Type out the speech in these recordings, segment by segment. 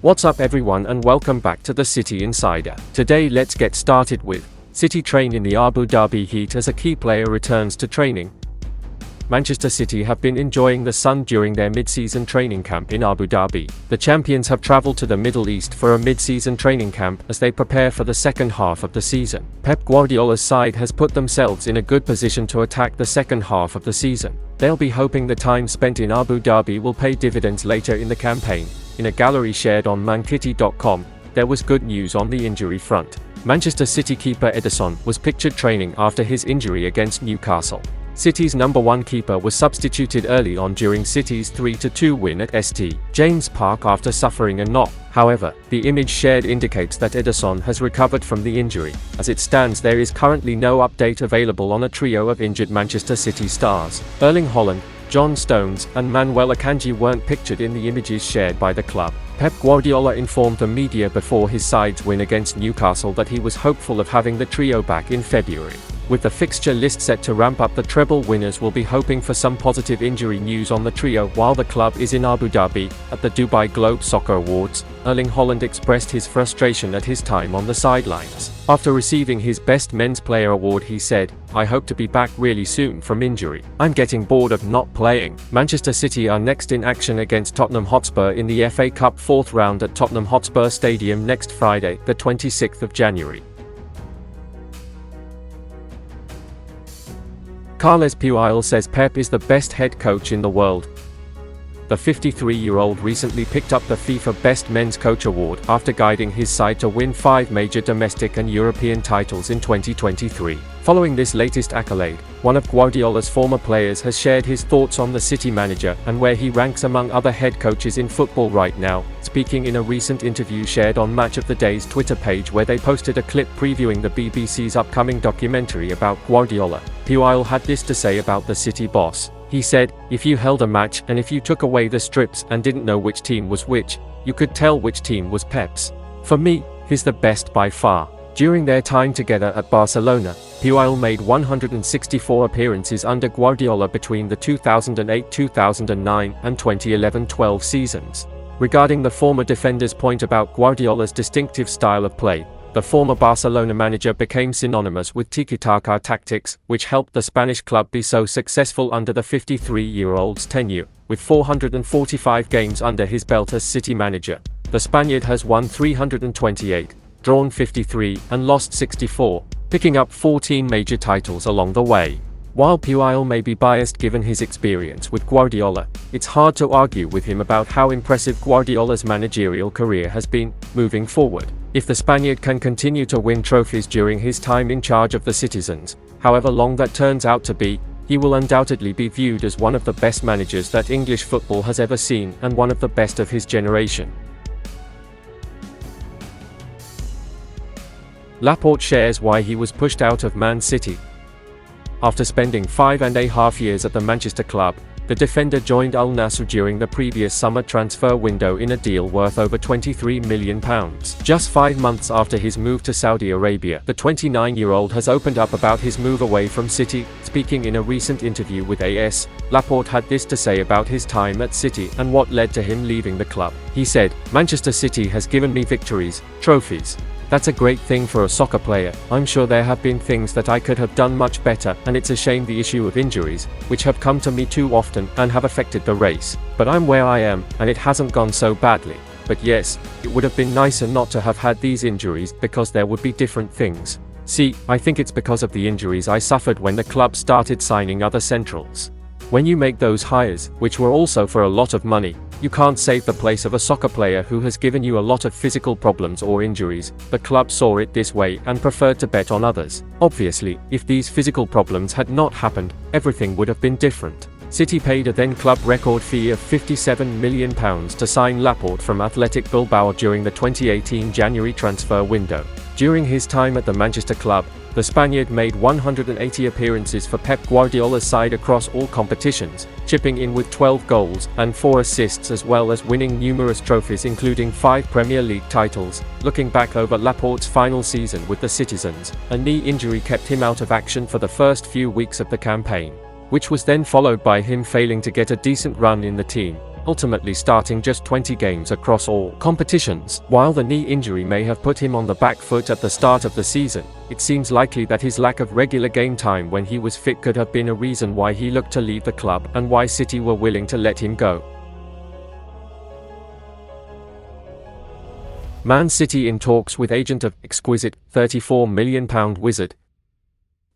What's up everyone and welcome back to the City Insider. Today let's get started with City train in the Abu Dhabi heat as a key player returns to training. Manchester City have been enjoying the sun during their mid-season training camp in Abu Dhabi. The champions have travelled to the Middle East for a mid-season training camp as they prepare for the second half of the season. Pep Guardiola's side has put themselves in a good position to attack the second half of the season. They'll be hoping the time spent in Abu Dhabi will pay dividends later in the campaign. In a gallery shared on mankitty.com, there was good news on the injury front. Manchester City keeper Ederson was pictured training after his injury against Newcastle. City's number one keeper was substituted early on during City's 3-2 win at St. James Park after suffering a knock. However, the image shared indicates that Ederson has recovered from the injury. As it stands, there is currently no update available on a trio of injured Manchester City stars. Erling Haaland, John Stones, and Manuel Akanji weren't pictured in the images shared by the club. Pep Guardiola informed the media before his side's win against Newcastle that he was hopeful of having the trio back in February. With the fixture list set to ramp up, the treble winners will be hoping for some positive injury news on the trio while the club is in Abu Dhabi. At the Dubai Globe Soccer Awards, Erling Haaland expressed his frustration at his time on the sidelines. After receiving his Best Men's Player award, he said, "I hope to be back really soon from injury. I'm getting bored of not playing." Manchester City are next in action against Tottenham Hotspur in the FA Cup fourth round at Tottenham Hotspur Stadium next Friday, the 26th of January. Carles Puyol says Pep is the best head coach in the world. The 53-year-old recently picked up the FIFA Best Men's Coach award after guiding his side to win 5 major domestic and European titles in 2023. Following this latest accolade, one of Guardiola's former players has shared his thoughts on the City manager and where he ranks among other head coaches in football right now. Speaking in a recent interview shared on Match of the Day's Twitter page where they posted a clip previewing the BBC's upcoming documentary about Guardiola, Puyol had this to say about the City boss. He said, "If you held a match and if you took away the strips and didn't know which team was which, you could tell which team was Pep's. For me, he's the best by far." During their time together at Barcelona, Puyol made 164 appearances under Guardiola between the 2008-2009 and 2011-12 seasons. Regarding the former defender's point about Guardiola's distinctive style of play, the former Barcelona manager became synonymous with tiki-taka tactics, which helped the Spanish club be so successful under the 53-year-old's tenure. With 445 games under his belt as City manager, the Spaniard has won 328, drawn 53, and lost 64, picking up 14 major titles along the way. While Puyol may be biased given his experience with Guardiola, it's hard to argue with him about how impressive Guardiola's managerial career has been. Moving forward, if the Spaniard can continue to win trophies during his time in charge of the citizens, however long that turns out to be, he will undoubtedly be viewed as one of the best managers that English football has ever seen and one of the best of his generation. Laporte shares why he was pushed out of Man City. After spending 5.5 years at the Manchester club, the defender joined Al Nassr during the previous summer transfer window in a deal worth over £23 million. Just 5 months after his move to Saudi Arabia, the 29-year-old has opened up about his move away from City. Speaking in a recent interview with AS, Laporte had this to say about his time at City and what led to him leaving the club. He said, "Manchester City has given me victories, trophies. That's a great thing for a soccer player. I'm sure there have been things that I could have done much better, and it's a shame the issue of injuries, which have come to me too often and have affected the race. But I'm where I am, and it hasn't gone so badly. But yes, it would have been nicer not to have had these injuries because there would be different things. See, I think it's because of the injuries I suffered when the club started signing other centrals. When you make those hires, which were also for a lot of money, you can't save the place of a soccer player who has given you a lot of physical problems or injuries. The club saw it this way and preferred to bet on others. Obviously, if these physical problems had not happened, everything would have been different." City paid a then-club record fee of £57 million to sign Laporte from Athletic Bilbao during the 2018 January transfer window. During his time at the Manchester club, the Spaniard made 180 appearances for Pep Guardiola's side across all competitions, chipping in with 12 goals and 4 assists as well as winning numerous trophies including 5 Premier League titles. Looking back over Laporte's final season with the Citizens, a knee injury kept him out of action for the first few weeks of the campaign, which was then followed by him failing to get a decent run in the team. ultimately starting just 20 games across all competitions. While the knee injury may have put him on the back foot at the start of the season, it seems likely that his lack of regular game time when he was fit could have been a reason why he looked to leave the club and why City were willing to let him go. Man City in talks with agent of Exquisite £34 million wizard.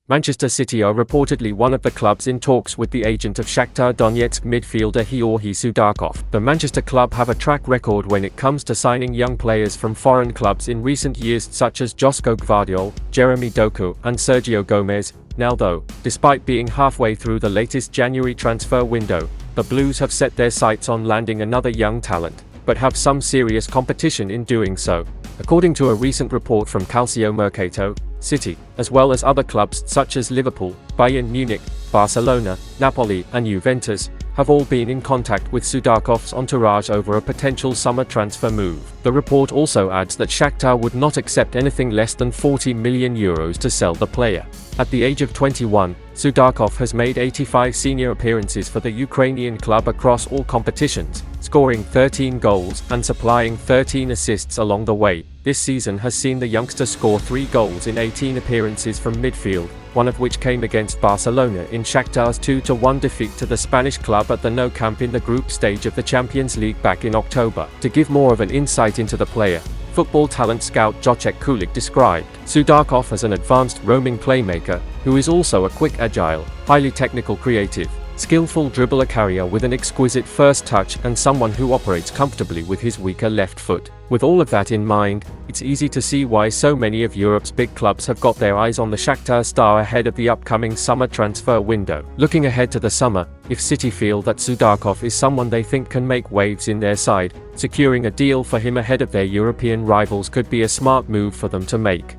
Manchester City are reportedly one of the clubs in talks with the agent of Shakhtar Donetsk midfielder Georgi Sudakov. The Manchester club have a track record when it comes to signing young players from foreign clubs in recent years, such as Josko Gvardiol, Jeremy Doku, and Sergio Gomez. Now though, despite being halfway through the latest January transfer window, the Blues have set their sights on landing another young talent, but have some serious competition in doing so. According to a recent report from Calcio Mercato, City, as well as other clubs such as Liverpool, Bayern Munich, Barcelona, Napoli, and Juventus, have all been in contact with Sudakov's entourage over a potential summer transfer move. The report also adds that Shakhtar would not accept anything less than €40 million to sell the player. At the age of 21, Sudakov has made 85 senior appearances for the Ukrainian club across all competitions, scoring 13 goals and supplying 13 assists along the way. This season has seen the youngster score 3 goals in 18 appearances from midfield, one of which came against Barcelona in Shakhtar's 2-1 defeat to the Spanish club at the Nou Camp in the group stage of the Champions League back in October. To give more of an insight into the player, football talent scout Jacek Kulik described Sudakov as an advanced roaming playmaker, who is also a quick, agile, highly technical, creative, skillful dribbler carrier with an exquisite first touch and someone who operates comfortably with his weaker left foot. With all of that in mind, it's easy to see why so many of Europe's big clubs have got their eyes on the Shakhtar star ahead of the upcoming summer transfer window. Looking ahead to the summer, if City feel that Sudakov is someone they think can make waves in their side, securing a deal for him ahead of their European rivals could be a smart move for them to make.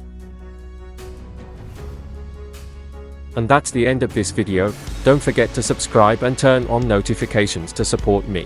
And that's the end of this video. Don't forget to subscribe and turn on notifications to support me.